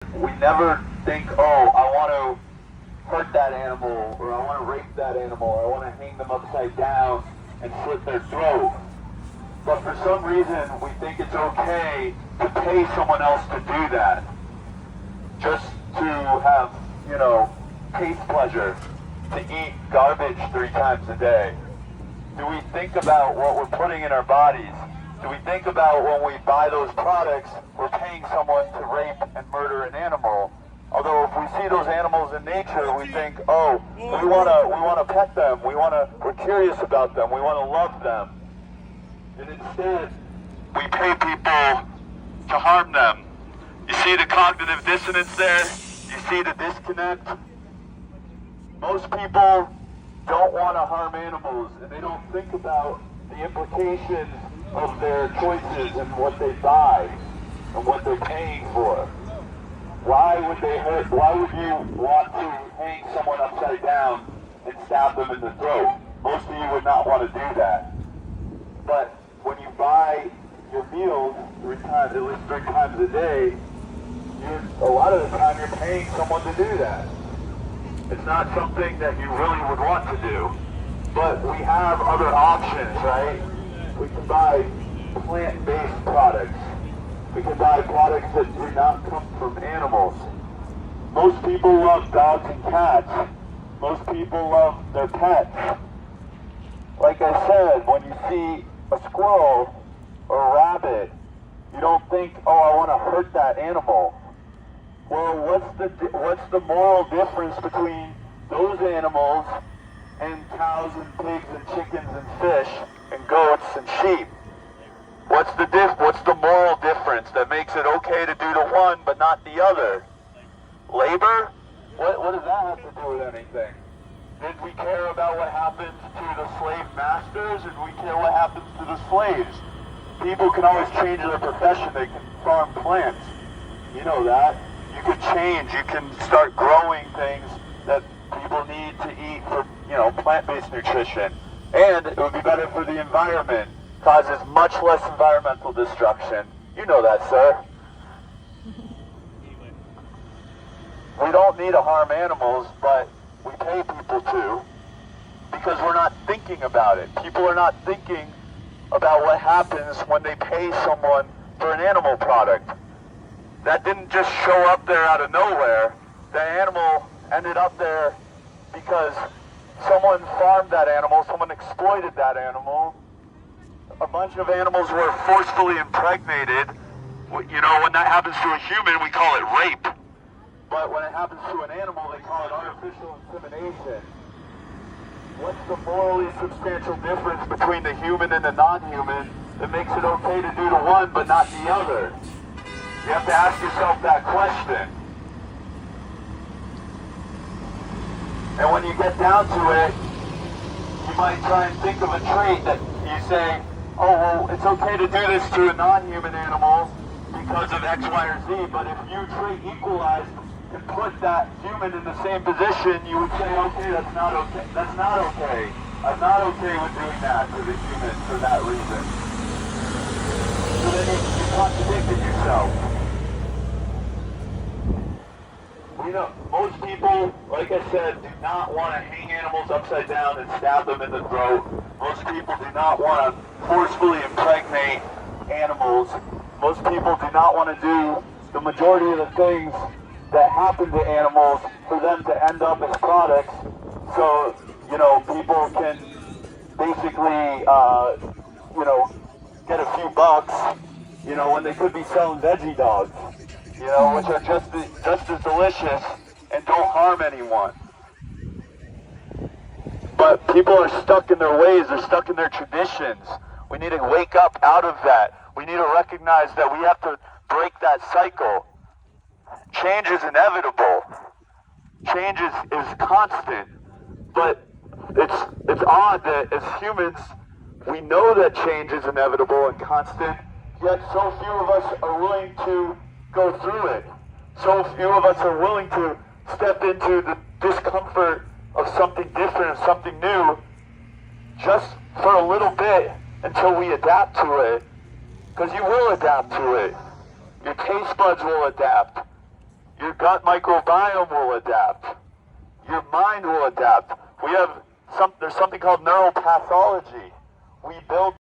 We never think, oh, I want to hurt that animal, or I want to rape that animal, or I want to hang them upside down and slit their throat. But for some reason, we think it's okay to pay someone else to do that. Just to have, taste pleasure, to eat garbage 3 times a day. Do we think about what we're putting in our bodies? Do we think about when we buy those products, we're paying someone to rape and murder an animal? Although if we see those animals in nature, we think, oh, we wanna pet them, we're curious about them, we wanna love them. And instead, we pay people to harm them. You see the cognitive dissonance there? You see the disconnect? Most people don't want to harm animals, and they don't think about the implications of their choices and what they buy and what they're paying for. Why would you want to hang someone upside down and stab them in the throat? Most of you would not want to do that. But when you buy your meals 3 times, at least 3 times a day, a lot of the time you're paying someone to do that. It's not something that you really would want to do. But we have other options, right? We can buy plant-based products. We can buy products that do not come from animals. Most people love dogs and cats. Most people love their pets. Like I said, when you see a squirrel or a rabbit, you don't think, oh, I want to hurt that animal. Well, what's the moral difference between those animals and cows and pigs and chickens and fish and goats and sheep? What's the moral difference that makes it okay to do the one but not the other? Labor? What does that have to do with anything? Did we care about what happens to the slave masters, or do we care what happens to the slaves? People can always change their profession. They can farm plants. You know that. You can change. You can start growing things that people need to eat for, plant-based nutrition. And it would be better for the environment. Causes much less environmental destruction. You know that, sir. We don't need to harm animals, but we pay people to, because we're not thinking about it. People are not thinking about what happens when they pay someone for an animal product. That didn't just show up there out of nowhere. The animal ended up there because someone farmed that animal, someone exploited that animal. A bunch of animals were forcefully impregnated. When that happens to a human, we call it rape. But when it happens to an animal, they call it artificial insemination. What's the morally substantial difference between the human and the non-human that makes it okay to do the one but not the other? You have to ask yourself that question. And when you get down to it, you might try and think of a trait that you say, oh, well, it's okay to do this to a non-human animal because of X, Y, or Z, but if you trait equalized and put that human in the same position, you would say, okay, that's not okay. That's not okay. I'm not okay with doing that to the human for that reason. So then you contradicted yourself. Most people, like I said, do not want to hang animals upside down and stab them in the throat. Most people do not want to forcefully impregnate animals. Most people do not want to do the majority of the things that happen to animals for them to end up as products. So, people can basically, get a few bucks, when they could be selling veggie dogs, which are just as delicious and don't harm anyone. But people are stuck in their ways, they're stuck in their traditions. We need to wake up out of that. We need to recognize that we have to break that cycle. Change is inevitable. Change is constant. But it's odd that as humans, we know that change is inevitable and constant, yet so few of us are willing to go through it. So few of us are willing to step into the discomfort of something different, of something new, just for a little bit until we adapt to it. Because you will adapt to it. Your taste buds will adapt. gut microbiome will adapt. Your mind will adapt. There's something called neural pathology. We build